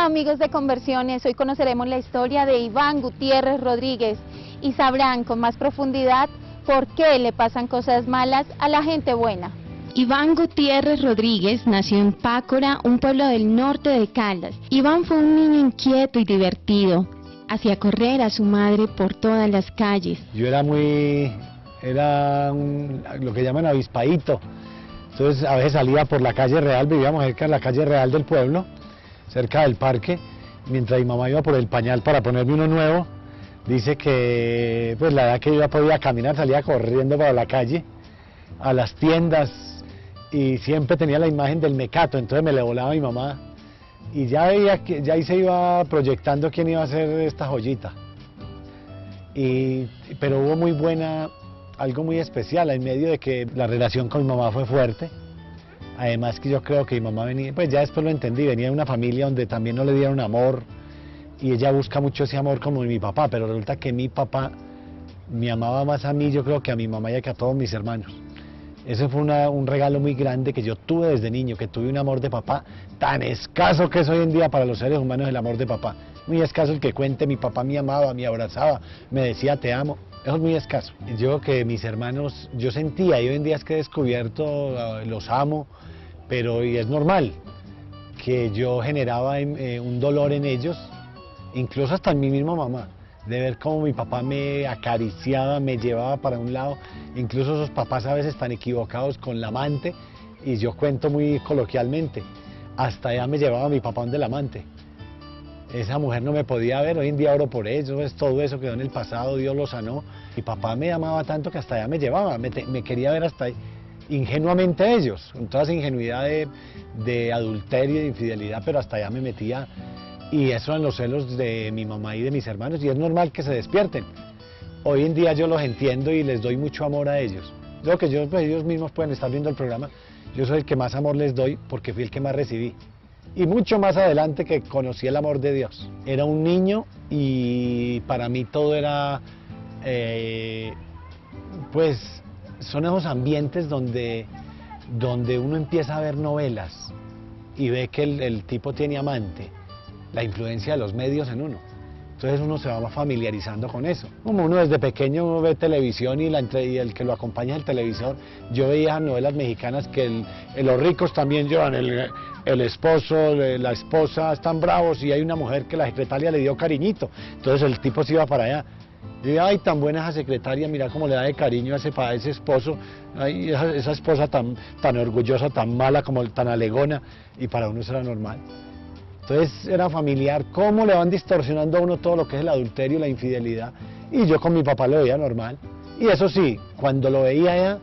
Hola amigos de Conversiones, hoy conoceremos la historia de Iván Gutiérrez Rodríguez y sabrán con más profundidad por qué le pasan cosas malas a la gente buena. Iván Gutiérrez Rodríguez nació en Pácora, un pueblo del norte de Caldas. Iván fue un niño inquieto y divertido, hacía correr a su madre por todas las calles. Yo era lo que llaman avispadito, entonces a veces salía por la calle real, vivíamos cerca de la calle real del pueblo, cerca del parque, mientras mi mamá iba por el pañal para ponerme uno nuevo. Dice que pues la edad que yo ya podía caminar, salía corriendo para la calle, a las tiendas, y siempre tenía la imagen del mecato, entonces me le volaba a mi mamá, y ya veía que ya ahí se iba proyectando quién iba a ser esta joyita. Pero hubo algo muy especial, en medio de que la relación con mi mamá fue fuerte. Además que yo creo que mi mamá venía, pues ya después lo entendí, venía de una familia donde también no le dieron amor, y ella busca mucho ese amor como mi papá, pero resulta que mi papá me amaba más a mí, yo creo que a mi mamá y que a todos mis hermanos. Ese fue un regalo muy grande que yo tuve desde niño, que tuve un amor de papá tan escaso que es hoy en día para los seres humanos el amor de papá. Muy escaso el que cuente, mi papá me amaba, me abrazaba, me decía te amo, eso es muy escaso. Yo que mis hermanos, yo sentía, y hoy en día es que he descubierto, los amo, pero y es normal, que yo generaba un dolor en ellos, incluso hasta en mi misma mamá, de ver cómo mi papá me acariciaba, me llevaba para un lado, incluso esos papás a veces tan equivocados con la amante, y yo cuento muy coloquialmente, hasta allá me llevaba mi papá donde la amante. Esa mujer no me podía ver, hoy en día oro por eso, todo eso quedó en el pasado, Dios lo sanó. Mi papá me amaba tanto que hasta allá me llevaba, me quería ver hasta ahí, ingenuamente ellos, con toda esa ingenuidad de adulterio y de infidelidad, pero hasta allá me metía. Y eso eran los celos de mi mamá y de mis hermanos, y es normal que se despierten. Hoy en día yo los entiendo y les doy mucho amor a ellos. Creo que ellos mismos pueden estar viendo el programa, yo soy el que más amor les doy porque fui el que más recibí. Y mucho más adelante que conocí el amor de Dios. Era un niño y para mí todo era, pues son esos ambientes donde uno empieza a ver novelas y ve que el tipo tiene amante. La influencia de los medios en uno. Entonces uno se va familiarizando con eso. Como uno desde pequeño ve televisión y el que lo acompaña es el televisor, yo veía novelas mexicanas que los ricos también llevan el esposo, la esposa, están bravos y hay una mujer que la secretaria le dio cariñito. Entonces el tipo se iba para allá. Yo dije, ay, tan buena esa secretaria, mira cómo le da de cariño a ese esposo, ay, esa esposa tan orgullosa, tan mala, como tan alegona, y para uno eso era normal. Entonces era familiar, cómo le van distorsionando a uno todo lo que es el adulterio, la infidelidad, y yo con mi papá lo veía normal. Y eso sí, cuando lo veía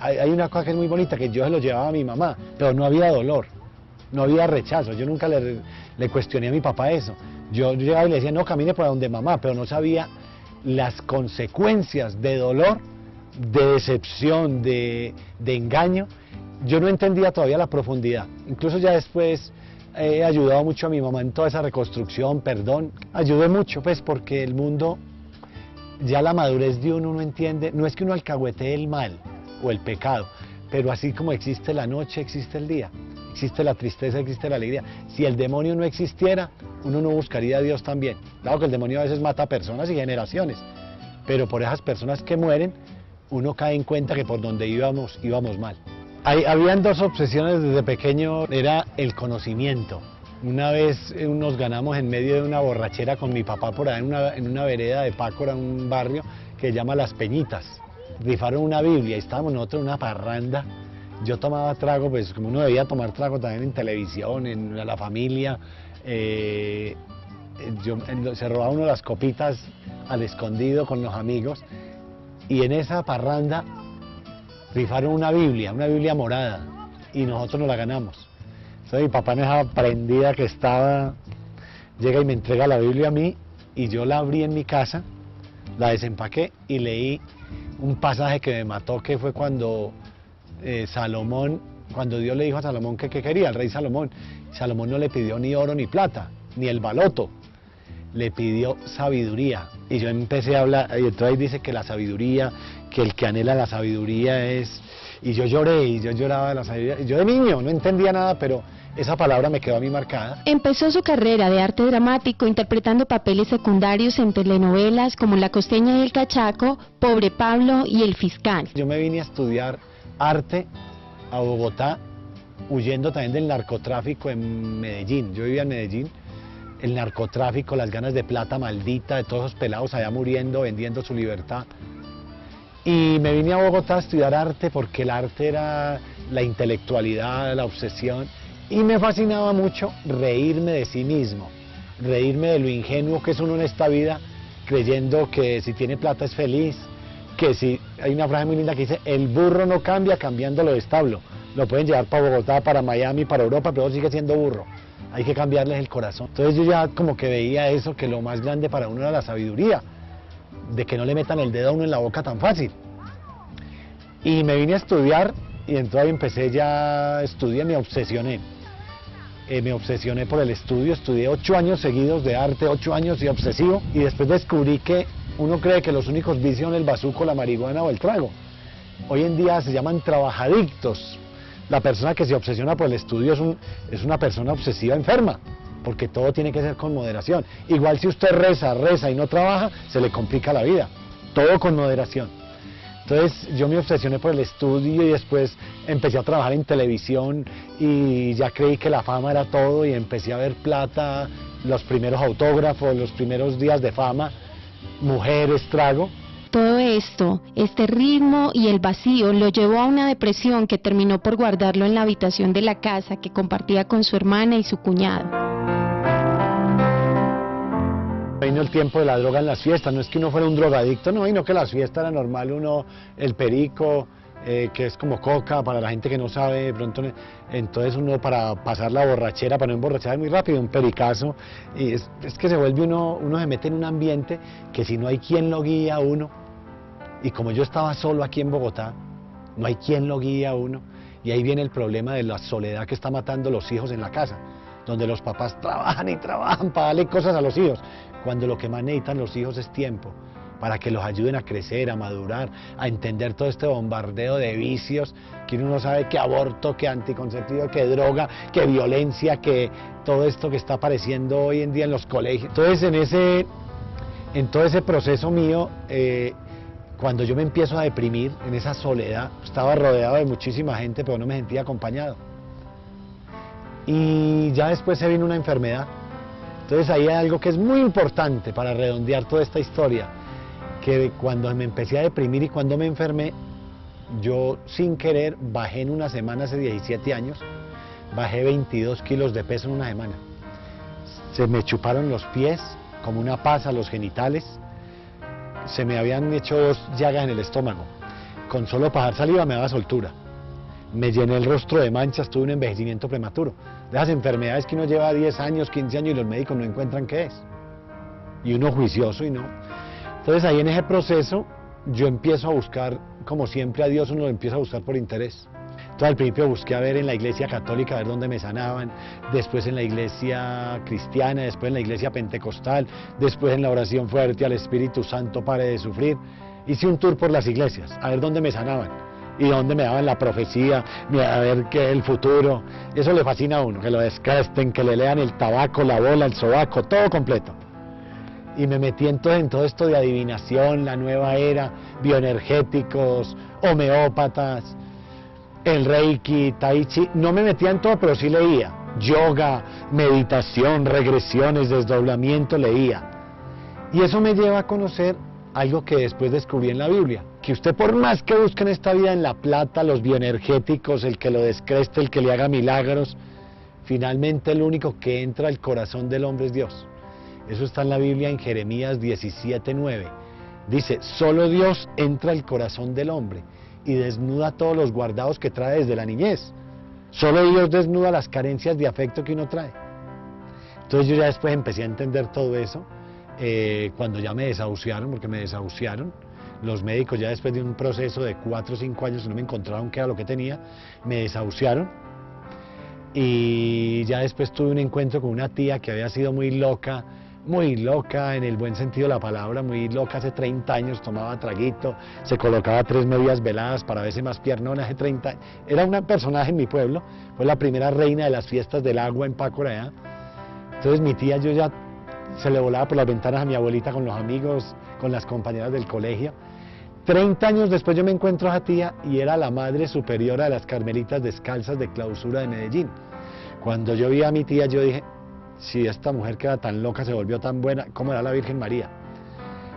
hay una cosa que es muy bonita, que yo se lo llevaba a mi mamá, pero no había dolor, no había rechazo, yo nunca le cuestioné a mi papá eso. Yo llegaba y le decía, no, camine por donde mamá, pero no sabía las consecuencias de dolor, de decepción, de engaño. Yo no entendía todavía la profundidad, incluso ya después he ayudado mucho a mi mamá en toda esa reconstrucción, perdón, ayudé mucho pues porque el mundo, ya la madurez de uno entiende, no es que uno alcahuetee el mal o el pecado, pero así como existe la noche, existe el día, existe la tristeza, existe la alegría. Si el demonio no existiera, uno no buscaría a Dios también. Claro que el demonio a veces mata a personas y generaciones, pero por esas personas que mueren, uno cae en cuenta que por donde íbamos mal. Habían dos obsesiones desde pequeño, era el conocimiento. Una vez nos ganamos en medio de una borrachera con mi papá por ahí en una vereda de Pácora, un barrio que se llama Las Peñitas. Rifaron una Biblia y estábamos nosotros en una parranda. Yo tomaba trago, pues como uno debía tomar trago también en televisión, en la familia. Se robaba uno las copitas al escondido con los amigos. Y en esa parranda rifaron una Biblia morada, y nosotros nos la ganamos. Entonces mi papá en esa prendida que estaba, llega y me entrega la Biblia a mí, y yo la abrí en mi casa, la desempaqué y leí un pasaje que me mató, que fue cuando cuando Dios le dijo a Salomón que qué quería, el rey Salomón. Salomón no le pidió ni oro ni plata, ni el baloto, le pidió sabiduría. Y yo empecé a hablar, y entonces dice que la sabiduría, que el que anhela la sabiduría es... Y yo lloré, y yo lloraba de la sabiduría. Y yo de niño no entendía nada, pero esa palabra me quedó a mí marcada. Empezó su carrera de arte dramático interpretando papeles secundarios en telenovelas como La Costeña y el Cachaco, Pobre Pablo y El Fiscal. Yo me vine a estudiar arte a Bogotá, huyendo también del narcotráfico en Medellín. Yo vivía en Medellín, el narcotráfico, las ganas de plata maldita de todos esos pelados allá muriendo, vendiendo su libertad. Y me vine a Bogotá a estudiar arte porque el arte era la intelectualidad, la obsesión, y me fascinaba mucho reírme de sí mismo, reírme de lo ingenuo que es uno en esta vida, creyendo que si tiene plata es feliz, que si, hay una frase muy linda que dice, el burro no cambia cambiándolo de establo, lo pueden llevar para Bogotá, para Miami, para Europa, pero sigue siendo burro, hay que cambiarles el corazón. Entonces yo ya como que veía eso, que lo más grande para uno era la sabiduría, de que no le metan el dedo a uno en la boca tan fácil. Y me vine a estudiar, y entonces empecé ya, estudié, me obsesioné por el estudio, estudié 8 años seguidos de arte, 8 años y obsesivo, y después descubrí que uno cree que los únicos vicios son el bazuco, la marihuana o el trago. Hoy en día se llaman trabajadictos. La persona que se obsesiona por el estudio es una persona obsesiva enferma, porque todo tiene que ser con moderación. Igual si usted reza y no trabaja, se le complica la vida, todo con moderación. Entonces yo me obsesioné por el estudio y después empecé a trabajar en televisión y ya creí que la fama era todo y empecé a ver plata, los primeros autógrafos, los primeros días de fama, mujeres, trago. Todo esto, este ritmo y el vacío lo llevó a una depresión que terminó por guardarlo en la habitación de la casa que compartía con su hermana y su cuñado. Vino el tiempo de la droga en las fiestas, no es que uno fuera un drogadicto, no, sino que las fiestas era normal, uno, el perico, que es como coca, para la gente que no sabe, de pronto, entonces uno para pasar la borrachera, para no emborracharse muy rápido, un pericazo, y es que se vuelve uno se mete en un ambiente que si no hay quien lo guía a uno, y como yo estaba solo aquí en Bogotá, no hay quien lo guía a uno, y ahí viene el problema de la soledad que está matando los hijos en la casa, donde los papás trabajan y trabajan para darle cosas a los hijos, cuando lo que más necesitan los hijos es tiempo, para que los ayuden a crecer, a madurar, a entender todo este bombardeo de vicios, que uno no sabe que aborto, que anticonceptivo, que droga, que violencia, que todo esto que está apareciendo hoy en día en los colegios. Entonces en todo ese proceso mío, cuando yo me empiezo a deprimir, en esa soledad, estaba rodeado de muchísima gente, pero no me sentía acompañado. Y ya después se vino una enfermedad. Entonces ahí hay algo que es muy importante para redondear toda esta historia, que cuando me empecé a deprimir y cuando me enfermé, yo sin querer bajé en una semana, hace 17 años, bajé 22 kilos de peso en una semana. Se me chuparon los pies como una pasa, los genitales, se me habían hecho 2 llagas en el estómago, con solo pasar saliva me daba soltura. Me llené el rostro de manchas, tuve un envejecimiento prematuro. De esas enfermedades que uno lleva 10 años, 15 años y los médicos no encuentran qué es. Y uno juicioso y no. Entonces ahí en ese proceso yo empiezo a buscar, como siempre a Dios uno lo empieza a buscar por interés. Entonces al principio busqué a ver en la iglesia católica, a ver dónde me sanaban, después en la iglesia cristiana, después en la iglesia pentecostal, después en la oración fuerte al Espíritu Santo, pare de sufrir. Hice un tour por las iglesias, a ver dónde me sanaban. Y dónde me daban la profecía, a ver qué el futuro. Eso le fascina a uno, que lo descresten, que le lean el tabaco, la bola, el sobaco, todo completo. Y me metí entonces en todo esto de adivinación, la nueva era, bioenergéticos, homeópatas, el reiki, tai chi. No me metía en todo, pero sí leía. Yoga, meditación, regresiones, desdoblamiento, leía. Y eso me lleva a conocer algo que después descubrí en la Biblia, que usted por más que busque en esta vida en la plata, los bioenergéticos, el que lo descreste, el que le haga milagros, finalmente el único que entra al corazón del hombre es Dios. Eso está en la Biblia en Jeremías 17:9. Dice, solo Dios entra al corazón del hombre y desnuda todos los guardados que trae desde la niñez. Solo Dios desnuda las carencias de afecto que uno trae. Entonces yo ya después empecé a entender todo eso. Cuando ya me desahuciaron, porque me desahuciaron, los médicos ya después de un proceso de 4 o 5 años no me encontraron qué era lo que tenía, me desahuciaron y ya después tuve un encuentro con una tía que había sido muy loca muy loca en el buen sentido de la palabra, muy loca. Hace 30 años tomaba traguito, se colocaba 3 medias veladas para verse más piernona. Hace 30 años, era un personaje en mi pueblo, fue la primera reina de las fiestas del agua en Pácora allá. Entonces mi tía, yo ya se le volaba por las ventanas a mi abuelita con los amigos, con las compañeras del colegio. 30 años después yo me encuentro a esa tía y era la madre superiora de las Carmelitas Descalzas de Clausura de Medellín. Cuando yo vi a mi tía, yo dije, si esta mujer que era tan loca se volvió tan buena, ¿cómo era la Virgen María?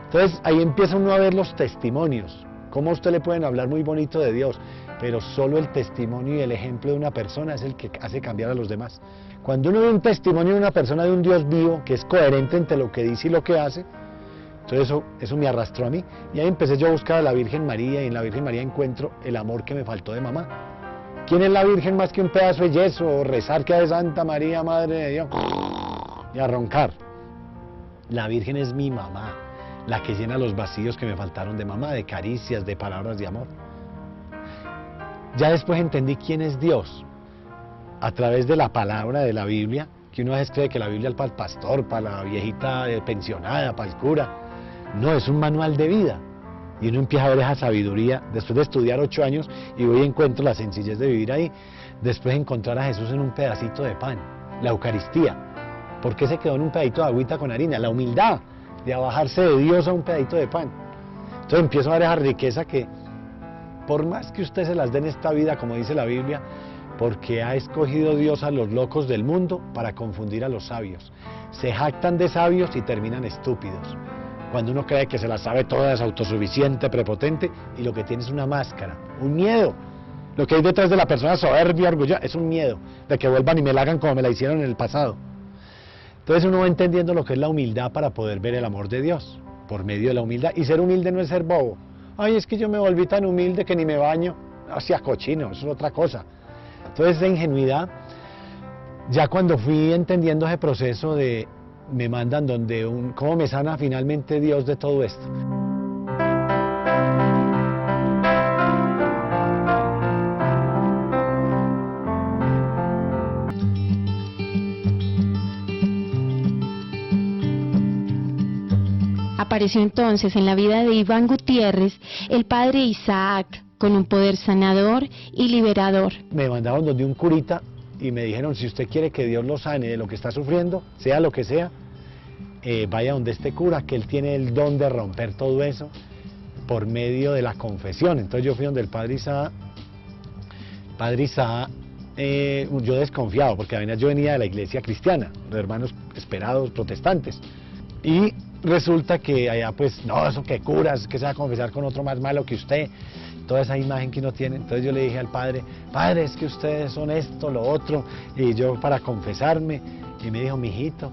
Entonces ahí empieza uno a ver los testimonios, cómo a usted le pueden hablar muy bonito de Dios, pero solo el testimonio y el ejemplo de una persona es el que hace cambiar a los demás. Cuando uno ve un testimonio de una persona, de un Dios vivo, que es coherente entre lo que dice y lo que hace, entonces eso me arrastró a mí, y ahí empecé yo a buscar a la Virgen María, y en la Virgen María encuentro el amor que me faltó de mamá. ¿Quién es la Virgen más que un pedazo de yeso, o rezar que es Santa María, Madre de Dios, y a roncar? La Virgen es mi mamá, la que llena los vacíos que me faltaron de mamá, de caricias, de palabras de amor. Ya después entendí quién es Dios, a través de la palabra de la Biblia, que uno a veces cree que la Biblia es para el pastor, para la viejita pensionada, para el cura. No, es un manual de vida. Y uno empieza a ver esa sabiduría, después de estudiar 8 años, y voy y encuentro la sencillez de vivir ahí, después de encontrar a Jesús en un pedacito de pan, la Eucaristía. ¿Por qué se quedó en un pedacito de agüita con harina? La humildad de abajarse de Dios a un pedacito de pan. Entonces empiezo a ver esa riqueza que, por más que usted se las dé en esta vida, como dice la Biblia, porque ha escogido Dios a los locos del mundo para confundir a los sabios. Se jactan de sabios y terminan estúpidos. Cuando uno cree que se las sabe todas, autosuficiente, prepotente, y lo que tiene es una máscara, un miedo. Lo que hay detrás de la persona soberbia, orgullosa, es un miedo de que vuelvan y me la hagan como me la hicieron en el pasado. Entonces uno va entendiendo lo que es la humildad para poder ver el amor de Dios, por medio de la humildad. Y ser humilde no es ser bobo. Ay, es que yo me volví tan humilde que ni me baño. Hacia cochino, eso es otra cosa. Entonces esa ingenuidad, ya cuando fui entendiendo ese proceso de, me mandan donde ¿cómo me sana finalmente Dios de todo esto? Apareció entonces en la vida de Iván Gutiérrez el padre Isaac, con un poder sanador y liberador. Me mandaron donde un curita y me dijeron, si usted quiere que Dios lo sane de lo que está sufriendo, sea lo que sea, vaya donde este cura, que él tiene el don de romper todo eso por medio de la confesión. Entonces yo fui donde el padre Isaac. Yo desconfiado, porque además yo venía de la iglesia cristiana, de hermanos esperados protestantes, y resulta que allá pues, no, eso que curas, que se va a confesar con otro más malo que usted, toda esa imagen que uno tiene. Entonces yo le dije al padre, padre, es que ustedes son esto, lo otro, y yo para confesarme, y me dijo, mijito,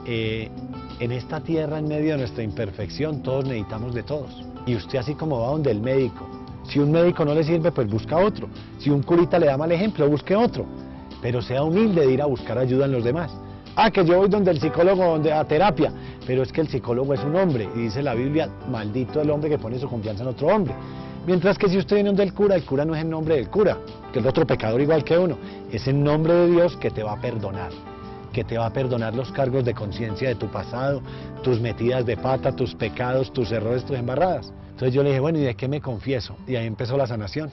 en esta tierra, en medio de nuestra imperfección, todos necesitamos de todos, y usted así como va donde el médico, si un médico no le sirve, pues busca otro, si un curita le da mal ejemplo, busque otro, pero sea humilde de ir a buscar ayuda en los demás. Ah, que yo voy donde el psicólogo, a terapia, pero es que el psicólogo es un hombre, y dice la Biblia, maldito el hombre que pone su confianza en otro hombre. Mientras que si usted viene donde el cura no es el nombre del cura, que es otro pecador igual que uno, es el nombre de Dios que te va a perdonar, los cargos de conciencia de tu pasado, tus metidas de pata, tus pecados, tus errores, tus embarradas. Entonces yo le dije, bueno, ¿y de qué me confieso? Y ahí empezó la sanación.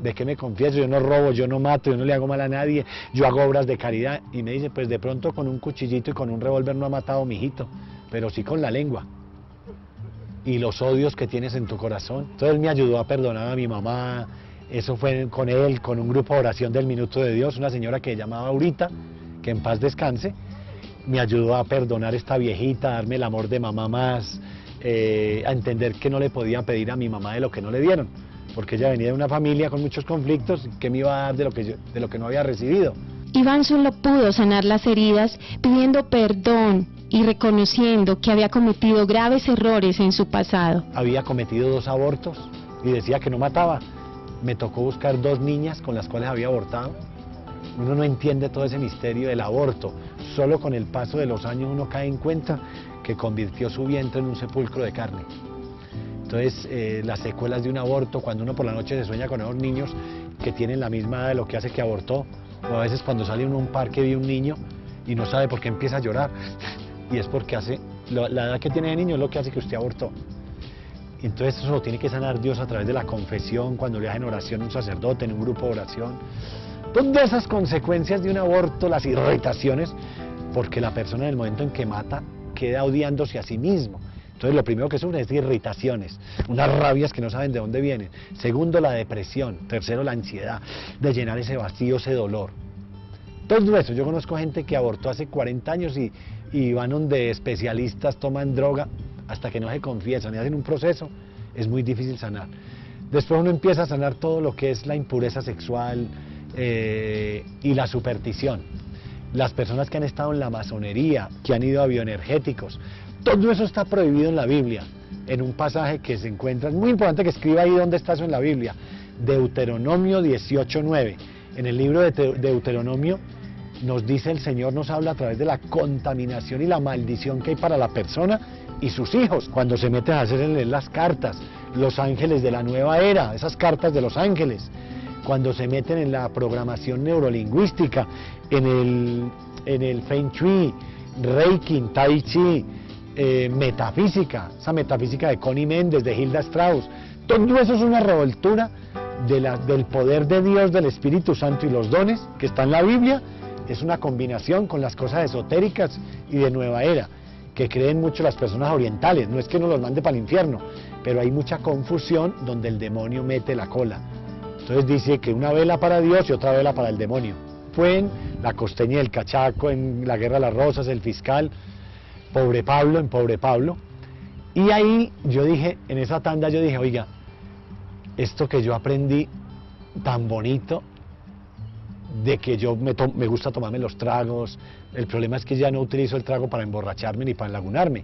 ¿De qué me confieso? Yo no robo, yo no mato, yo no le hago mal a nadie, yo hago obras de caridad. Y me dice, pues de pronto con un cuchillito y con un revólver no ha matado a mi hijito, pero sí con la lengua y los odios que tienes en tu corazón. Entonces él me ayudó a perdonar a mi mamá. Eso fue con él, con un grupo de oración del Minuto de Dios, una señora que llamaba Aurita, que en paz descanse, me ayudó a perdonar a esta viejita, a darme el amor de mamá más, a entender que no le podía pedir a mi mamá de lo que no le dieron, porque ella venía de una familia con muchos conflictos, que me iba a dar de lo que no había recibido. Iván solo pudo sanar las heridas pidiendo perdón y reconociendo que había cometido graves errores en su pasado. Había cometido 2 abortos y decía que no mataba. Me tocó buscar 2 niñas con las cuales había abortado. Uno no entiende todo ese misterio del aborto. Solo con el paso de los años uno cae en cuenta que convirtió su vientre en un sepulcro de carne. Entonces, las secuelas de un aborto, cuando uno por la noche se sueña con esos niños que tienen la misma edad de lo que hace que abortó, o a veces cuando sale uno a un parque ve un niño y no sabe por qué empieza a llorar, y es porque la edad que tiene el niño es lo que hace que usted abortó. Entonces eso lo tiene que sanar Dios a través de la confesión, cuando le hacen oración a un sacerdote, en un grupo de oración. Todas esas consecuencias de un aborto, las irritaciones, porque la persona en el momento en que mata queda odiándose a sí mismo. Entonces lo primero que sufre es irritaciones, unas rabias que no saben de dónde vienen. Segundo, la depresión. Tercero, la ansiedad de llenar ese vacío, ese dolor. Todo eso, yo conozco gente que abortó hace 40 años y van donde especialistas, toman droga, hasta que no se confiesan y hacen un proceso, es muy difícil sanar. Después uno empieza a sanar todo lo que es la impureza sexual y la superstición. Las personas que han estado en la masonería, que han ido a bioenergéticos, todo eso está prohibido en la Biblia, en un pasaje que se encuentra, es muy importante que escriba ahí dónde está eso en la Biblia, Deuteronomio 18:9. En el libro de Deuteronomio nos dice el Señor, nos habla a través de la contaminación y la maldición que hay para la persona y sus hijos, cuando se meten a hacer leer las cartas, los ángeles de la nueva era, esas cartas de los ángeles, cuando se meten en la programación neurolingüística, en el Feng Shui, Reiki, Tai Chi, metafísica, esa metafísica de Connie Méndez, de Hilda Strauss, todo eso es una revoltura del poder de Dios, del Espíritu Santo y los dones que está en la Biblia. Es una combinación con las cosas esotéricas y de nueva era, que creen mucho las personas orientales. No es que no los mande para el infierno, pero hay mucha confusión donde el demonio mete la cola. Entonces dice que una vela para Dios y otra vela para el demonio. Fue en La Costeña y el Cachaco, en La Guerra de las Rosas, El Fiscal, Pobre Pablo, en Pobre Pablo. Y ahí yo dije, en esa tanda yo dije, oiga, esto que yo aprendí tan bonito, de que yo me gusta tomarme los tragos, el problema es que ya no utilizo el trago para emborracharme ni para enlagunarme.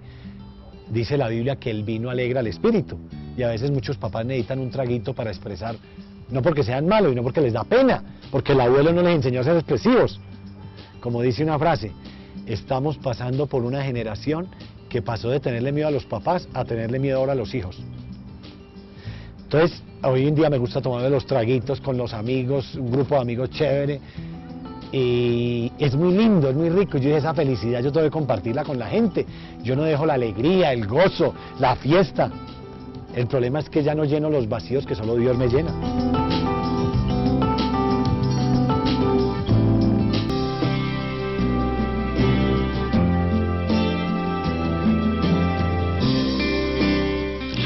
Dice la Biblia que el vino alegra el espíritu, y a veces muchos papás necesitan un traguito para expresar, no porque sean malos, sino porque les da pena, porque el abuelo no les enseñó a ser expresivos. Como dice una frase, estamos pasando por una generación que pasó de tenerle miedo a los papás a tenerle miedo ahora a los hijos. Entonces, hoy en día me gusta tomarme los traguitos con los amigos, un grupo de amigos chévere, y es muy lindo, es muy rico. Yo dije, esa felicidad yo tengo que compartirla con la gente. Yo no dejo la alegría, el gozo, la fiesta. El problema es que ya no lleno los vacíos que solo Dios me llena.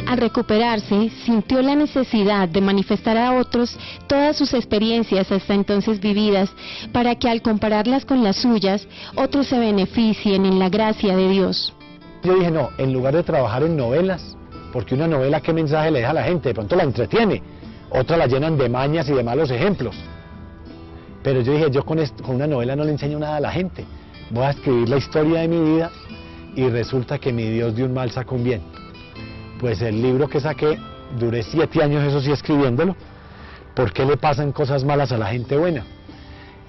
Al recuperarse, sintió la necesidad de manifestar a otros todas sus experiencias hasta entonces vividas, para que al compararlas con las suyas, otros se beneficien en la gracia de Dios. Yo dije, no, en lugar de trabajar en novelas, porque una novela, ¿qué mensaje le deja a la gente? De pronto la entretiene, otra la llenan de mañas y de malos ejemplos. Pero yo dije, yo con una novela no le enseño nada a la gente. Voy a escribir la historia de mi vida y resulta que mi Dios de un mal saca un bien. Pues el libro que saqué, duré 7 años, eso sí, escribiéndolo. ¿Por qué le pasan cosas malas a la gente buena?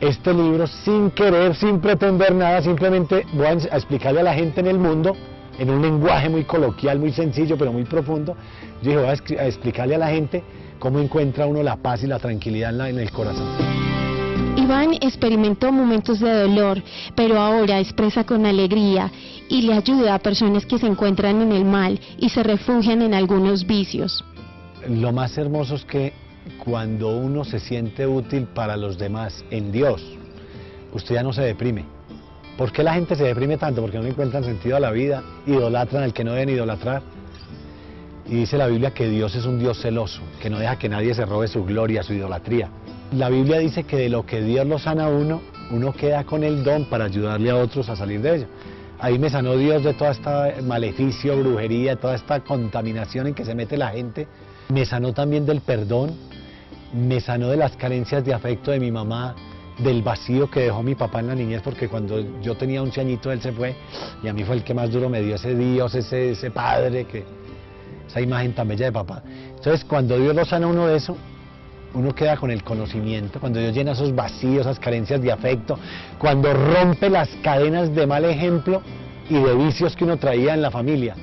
Este libro, sin querer, sin pretender nada, simplemente voy a explicarle a la gente en el mundo, en un lenguaje muy coloquial, muy sencillo, pero muy profundo. Yo dije, voy a explicarle a la gente cómo encuentra uno la paz y la tranquilidad en el corazón. Iván experimentó momentos de dolor, pero ahora expresa con alegría y le ayuda a personas que se encuentran en el mal y se refugian en algunos vicios. Lo más hermoso es que cuando uno se siente útil para los demás en Dios, usted ya no se deprime. ¿Por qué la gente se deprime tanto? Porque no le encuentran sentido a la vida, idolatran al que no deben idolatrar. Y dice la Biblia que Dios es un Dios celoso, que no deja que nadie se robe su gloria, su idolatría. La Biblia dice que de lo que Dios lo sana a uno, uno queda con el don para ayudarle a otros a salir de ello. Ahí me sanó Dios de toda esta maleficio, brujería, toda esta contaminación en que se mete la gente. Me sanó también del perdón, me sanó de las carencias de afecto de mi mamá, del vacío que dejó mi papá en la niñez, porque cuando yo tenía 11 añitos él se fue, y a mí fue el que más duro me dio ese Dios, ese padre, esa imagen tan bella de papá. Entonces cuando Dios lo sana a uno de eso, uno queda con el conocimiento, cuando Dios llena esos vacíos, esas carencias de afecto, cuando rompe las cadenas de mal ejemplo y de vicios que uno traía en la familia.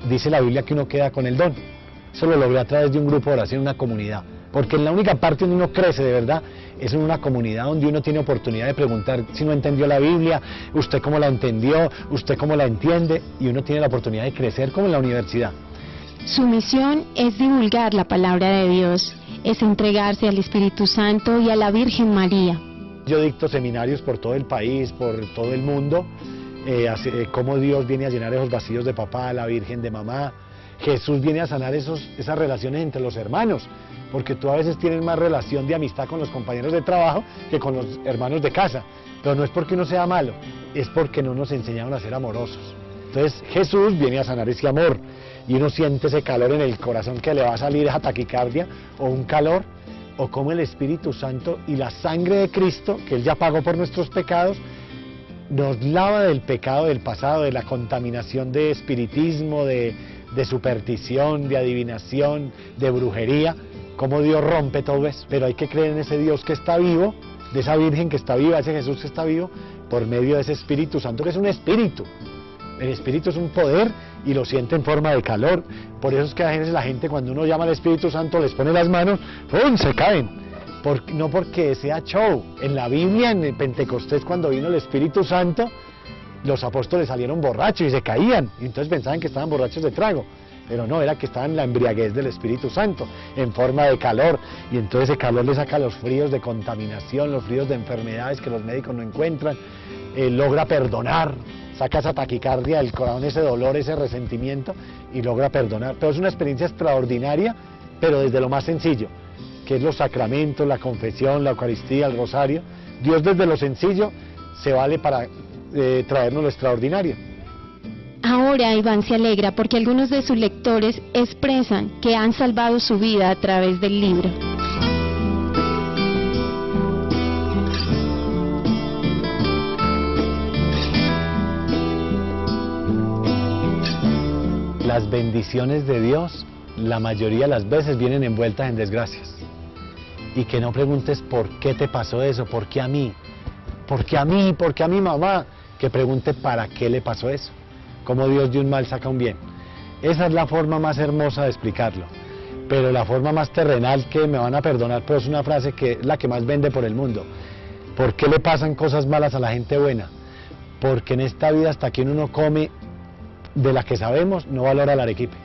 Dice la Biblia que uno queda con el don. Eso lo logré a través de un grupo de oración, una comunidad. porque en la única parte donde uno crece de verdad es en una comunidad donde uno tiene oportunidad de preguntar si no entendió la Biblia, usted cómo la entendió, usted cómo la entiende, y uno tiene la oportunidad de crecer como en la universidad. Su misión es divulgar la palabra de Dios, es entregarse al Espíritu Santo y a la Virgen María. Yo dicto seminarios por todo el país, por todo el mundo, cómo Dios viene a llenar esos vacíos de papá, la Virgen de mamá. Jesús viene a sanar esas relaciones entre los hermanos, porque tú a veces tienes más relación de amistad con los compañeros de trabajo que con los hermanos de casa, pero no es porque uno sea malo, es porque no nos enseñaron a ser amorosos. Entonces Jesús viene a sanar ese amor, y uno siente ese calor en el corazón que le va a salir esa taquicardia, o un calor, o como el Espíritu Santo y la sangre de Cristo, que Él ya pagó por nuestros pecados, nos lava del pecado del pasado, de la contaminación de espiritismo, de superstición, de adivinación, de brujería, como Dios rompe todo eso. Pero hay que creer en ese Dios que está vivo, de esa Virgen que está viva, ese Jesús que está vivo, por medio de ese Espíritu Santo, que es un espíritu. El Espíritu es un poder y lo siente en forma de calor. Por eso es que a veces la gente, cuando uno llama al Espíritu Santo, les pone las manos, ¡pum!, se caen. No porque sea show. En la Biblia, en el Pentecostés, cuando vino el Espíritu Santo, los apóstoles salieron borrachos y se caían, y entonces pensaban que estaban borrachos de trago, pero no, era que estaban en la embriaguez del Espíritu Santo, en forma de calor, y entonces ese calor le saca los fríos de contaminación, los fríos de enfermedades que los médicos no encuentran, logra perdonar, saca esa taquicardia del corazón, ese dolor, ese resentimiento, y logra perdonar. Pero es una experiencia extraordinaria, pero desde lo más sencillo, que es los sacramentos, la confesión, la Eucaristía, el rosario. Dios desde lo sencillo se vale para traernos lo extraordinario. Ahora Iván se alegra porque algunos de sus lectores expresan que han salvado su vida a través del libro. Las bendiciones de Dios, la mayoría de las veces vienen envueltas en desgracias. Y que no preguntes por qué te pasó eso, por qué a mí, por qué a mí, por qué a mi mamá. Que pregunte para qué le pasó eso, cómo Dios de un mal saca un bien. Esa es la forma más hermosa de explicarlo, pero la forma más terrenal, que me van a perdonar, pero es una frase que es la que más vende por el mundo. ¿Por qué le pasan cosas malas a la gente buena? Porque en esta vida, hasta que uno no come de la que sabemos, no valora el arequipe.